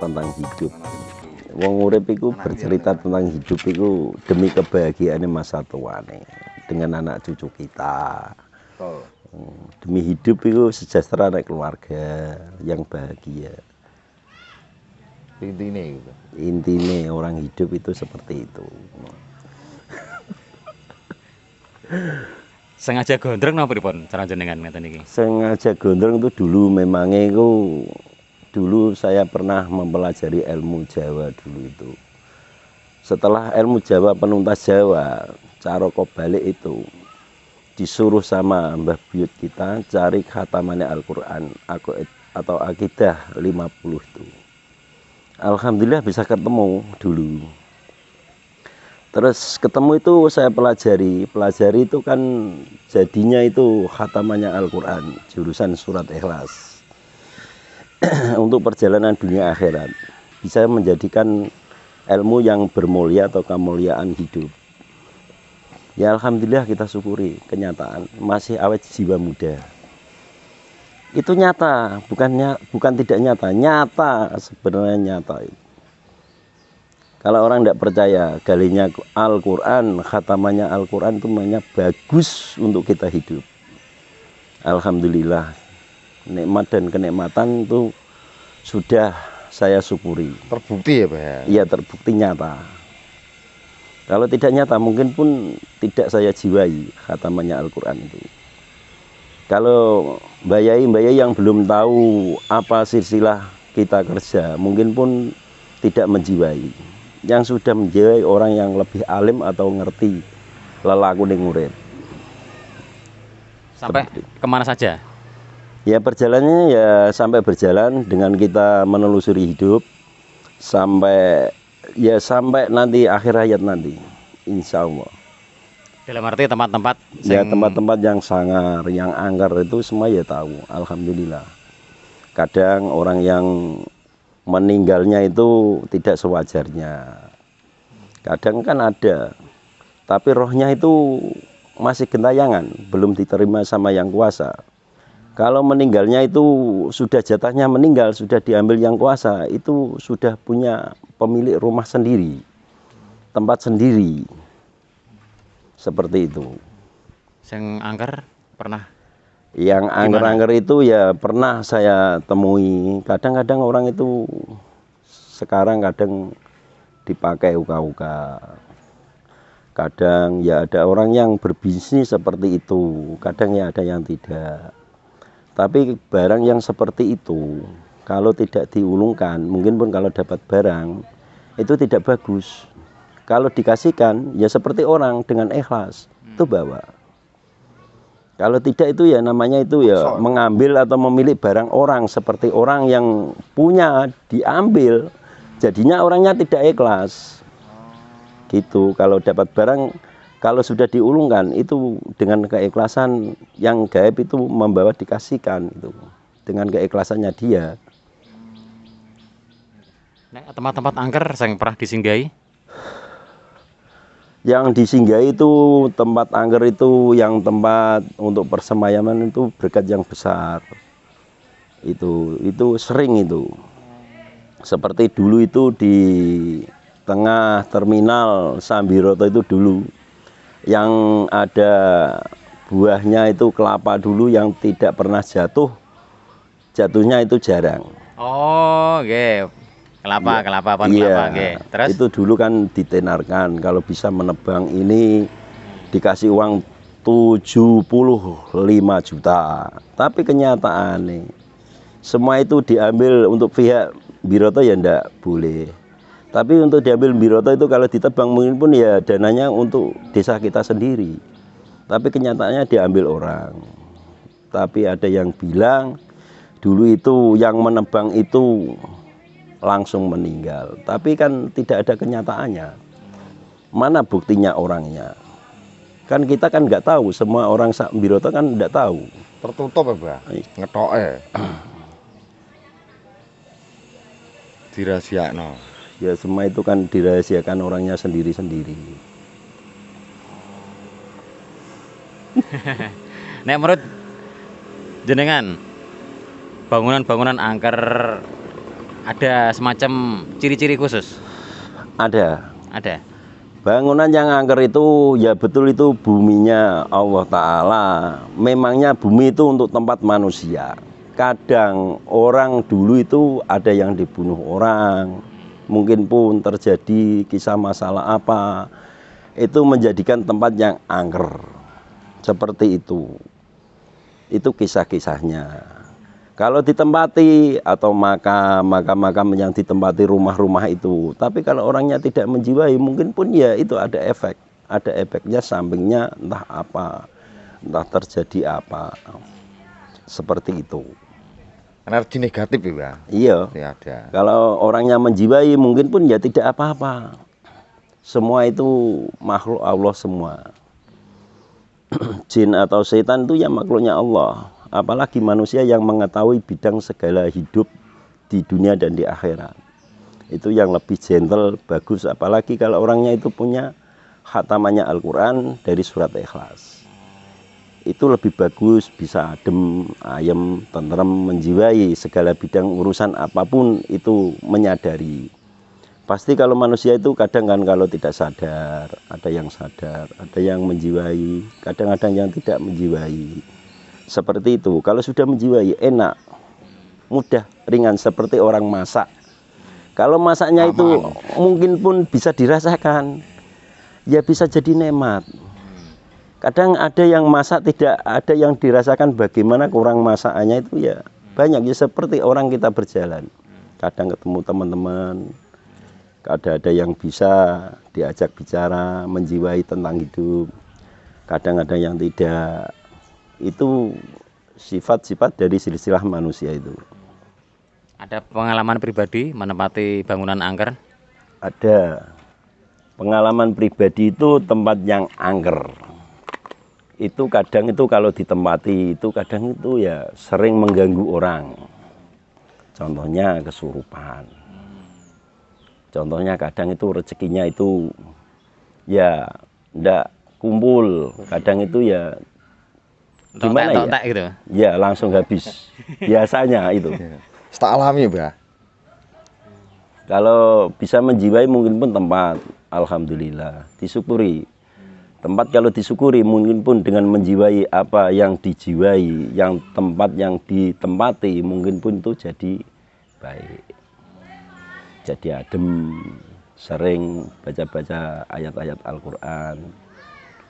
tentang hidup. Wong urip iku bercerita tentang hidup iku demi kebahagiaan masa tuane dengan anak cucu kita. Demi hidup itu sejahtera anak keluarga yang bahagia. Intinya orang hidup itu seperti itu. Sengaja gondrong napa pripun cara jenengan ngeten iki? Sengaja gondrong itu dulu memangnya itu dulu saya pernah mempelajari ilmu Jawa dulu itu. Setelah ilmu Jawa penuntas Jawa, cara balik itu disuruh sama Mbah Buyut kita cari khatamannya Al-Quran atau akidah 50 itu. Alhamdulillah bisa ketemu dulu. Terus ketemu itu saya pelajari itu kan jadinya itu khatamannya Al-Quran jurusan surat Ikhlas. Untuk perjalanan dunia akhirat bisa menjadikan ilmu yang bermulia atau kemuliaan hidup. Ya alhamdulillah kita syukuri kenyataan masih awet jiwa muda. Itu nyata, bukan tidak nyata sebenarnya nyata. Kalau orang tidak percaya galinya Al-Quran, khatamannya Al-Quran itu namanya bagus untuk kita hidup. Alhamdulillah nikmat dan kenikmatan itu sudah saya syukuri. Terbukti ya Pak ya? Iya terbukti nyata. Kalau tidak nyata mungkin pun tidak saya jiwai khatamannya Al-Quran itu. Kalau mbak Yai yang belum tahu apa silsilah kita kerja mungkin pun tidak menjiwai. Yang sudah menjiwai orang yang lebih alim atau ngerti lelaku ning urip. Sampai kemana saja? Ya perjalanannya ya sampai berjalan dengan kita menelusuri hidup sampai nanti akhir hayat nanti, insya Allah. Dalam arti tempat-tempat Ya tempat-tempat yang sangar, yang angker itu semua ya tahu. Alhamdulillah. Kadang orang yang meninggalnya itu tidak sewajarnya. Kadang kan ada, tapi rohnya itu masih gentayangan, belum diterima sama yang kuasa. Kalau meninggalnya itu sudah jatahnya meninggal, sudah diambil yang kuasa, itu sudah punya pemilik rumah sendiri, tempat sendiri, seperti itu. Yang angker pernah? Yang angker-angker itu ya pernah saya temui. Kadang-kadang orang itu sekarang kadang dipakai uka-uka. Kadang ya ada orang yang berbisnis seperti itu, kadang ya ada yang tidak. Tapi barang yang seperti itu, kalau tidak diulungkan, mungkin pun kalau dapat barang, itu tidak bagus. Kalau dikasihkan, ya seperti orang dengan ikhlas, itu bawa. Kalau tidak itu ya namanya itu ya mengambil atau memilih barang orang, seperti orang yang punya, diambil, jadinya orangnya tidak ikhlas. Gitu, kalau dapat barang, kalau sudah diulungkan itu dengan keikhlasan yang gaib itu membawa dikasihkan itu dengan keikhlasannya dia. Nah, tempat-tempat angker yang pernah disinggahi? Yang disinggahi itu tempat angker itu yang tempat untuk persemayaman itu berkat yang besar. Itu sering itu. Seperti dulu itu di tengah terminal Sambiroto itu dulu. Yang ada buahnya itu kelapa dulu yang tidak pernah jatuh, jatuhnya itu jarang. Oh, oke. Kelapa, Ya, kelapa, iya, oke. Terus? Itu dulu kan ditenarkan kalau bisa menebang ini dikasih uang 75 juta. Tapi kenyataan semua itu diambil untuk pihak Biroto ya ndak boleh. Tapi untuk diambil Biroto itu kalau ditebang mungkin pun ya dananya untuk desa kita sendiri. Tapi kenyataannya diambil orang. Tapi ada yang bilang dulu itu yang menebang itu langsung meninggal. Tapi kan tidak ada kenyataannya. Mana buktinya orangnya? Kan kita kan nggak tahu. Semua orang sak Biroto kan nggak tahu. Tertutup ya Pak? Ngetoke. Dirahasiakno. Ya semua itu kan dirahasiakan orangnya sendiri-sendiri. Nek menurut jenengan bangunan-bangunan angker ada semacam ciri-ciri khusus? Ada. Ada. Bangunan yang angker itu ya betul itu buminya Allah Ta'ala. Memangnya bumi itu untuk tempat manusia. Kadang orang dulu itu ada yang dibunuh orang. Mungkin pun terjadi kisah masalah apa. Itu menjadikan tempat yang angker. Seperti itu. Itu kisah-kisahnya. Kalau ditempati atau makam yang ditempati rumah-rumah itu, tapi kalau orangnya tidak menjiwai, mungkin pun ya itu ada efeknya sampingnya entah apa, entah terjadi apa, seperti itu. Energi negatif ya, Iya. ya ada. Kalau orangnya menjiwai, mungkin pun ya tidak apa-apa. Semua itu makhluk Allah semua. Jin atau setan itu ya makhluknya Allah. Apalagi manusia yang mengetahui bidang segala hidup di dunia dan di akhirat. Itu yang lebih gentle, bagus. Apalagi kalau orangnya itu punya khatamannya Al-Quran dari surat Ikhlas. Itu lebih bagus, bisa adem, ayem, tentrem, menjiwai segala bidang urusan apapun itu menyadari. Pasti kalau manusia itu kadang kan kalau tidak sadar, ada yang menjiwai, kadang-kadang yang tidak menjiwai. Seperti itu. Kalau sudah menjiwai enak, mudah, ringan seperti orang masak. Kalau masaknya itu mungkin pun bisa dirasakan, ya bisa jadi nikmat. Kadang ada yang masak tidak ada yang dirasakan bagaimana kurang masakannya itu ya banyak ya seperti orang kita berjalan. Kadang ketemu teman-teman, kadang ada yang bisa diajak bicara, menjiwai tentang hidup. Kadang ada yang tidak. Itu sifat-sifat dari silsilah manusia itu. Ada pengalaman pribadi menempati bangunan angker? Ada. Pengalaman pribadi itu tempat yang angker. Itu kadang itu kalau ditempati itu kadang itu ya sering mengganggu orang. Contohnya kesurupan. Contohnya kadang itu rezekinya itu ya ndak kumpul. Kadang itu ya gimana ya? Gitu. Ya langsung habis. Biasanya itu. Tak alami ya. Kalau bisa menjiwai mungkin pun tempat, alhamdulillah, disyukuri. Tempat kalau disyukuri mungkin pun dengan menjiwai apa yang dijiwai, yang tempat yang ditempati mungkin pun itu jadi baik. Jadi adem, sering baca-baca ayat-ayat Al-Quran.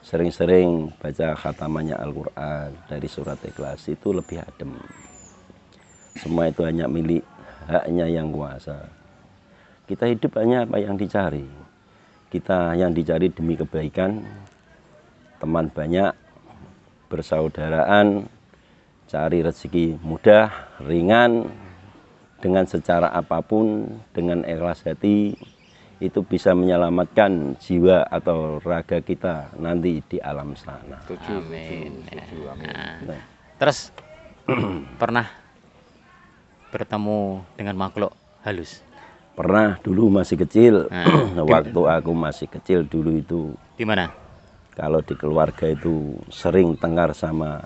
Sering-sering baca khatamannya Al-Quran dari surat Ikhlas itu lebih adem. Semua itu hanya milik haknya yang kuasa. Kita hidup hanya apa yang dicari. Kita yang dicari demi kebaikan, teman banyak, bersaudaraan, cari rezeki mudah, ringan, dengan secara apapun, dengan ikhlas hati, itu bisa menyelamatkan jiwa atau raga kita nanti di alam sana. Amin. Amin. Terus pernah bertemu dengan makhluk halus? Pernah dulu masih kecil, waktu aku masih kecil dulu itu. Di mana? Kalau di keluarga itu sering tengkar sama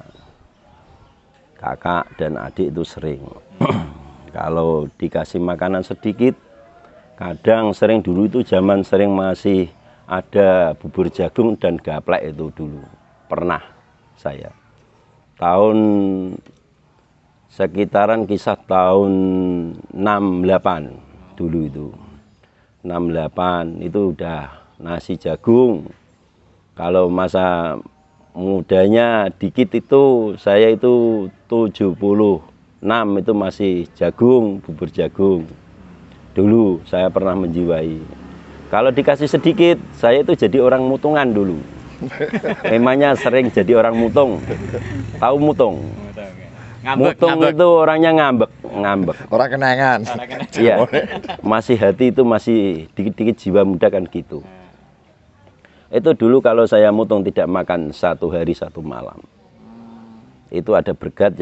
kakak dan adik itu sering. Kalau dikasih makanan sedikit, kadang sering dulu itu zaman sering masih ada bubur jagung dan gaplek itu dulu. Pernah saya. Tahun sekitaran kisah tahun 68 dulu itu. 68 itu udah nasi jagung. Kalau masa mudanya dikit itu saya itu 76 itu masih jagung, bubur jagung. Dulu saya pernah menjiwai. Kalau dikasih sedikit, saya itu jadi orang mutungan dulu. Memangnya sering jadi orang mutung. Tahu mutung? Mutung itu orangnya ngambek. Orang kenangan. Iya. Masih hati itu masih dikit-dikit jiwa muda kan gitu. Itu dulu kalau saya mutung tidak makan 1 hari 1 malam. Itu ada bergat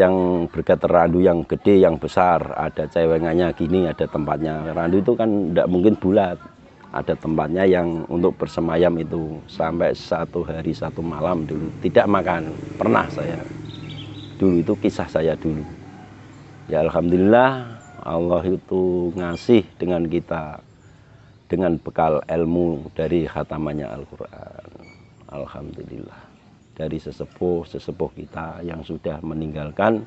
terandu yang gede, yang besar, ada cewengannya gini, ada tempatnya. Randu itu kan tidak mungkin bulat, ada tempatnya yang untuk bersemayam itu sampai 1 hari 1 malam dulu tidak makan. Pernah saya dulu, itu kisah saya dulu. Ya alhamdulillah Allah itu ngasih dengan kita dengan bekal ilmu dari khatamannya Al-Quran. Alhamdulillah. Dari sesepuh kita yang sudah meninggalkan,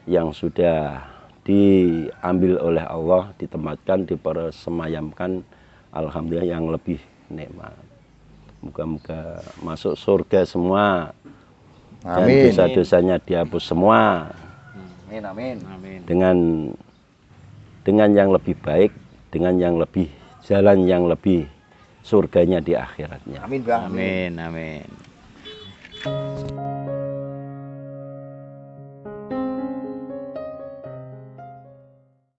yang sudah diambil oleh Allah, ditempatkan, dipersemayamkan, alhamdulillah yang lebih nikmat. Moga-moga masuk surga semua. Dan Amin. dosa-dosanya dihapus semua. Amin, amin. Amin. Dengan yang lebih baik, dengan yang lebih jalan yang lebih surganya di akhiratnya. Amin, Bang. Amin. Amin.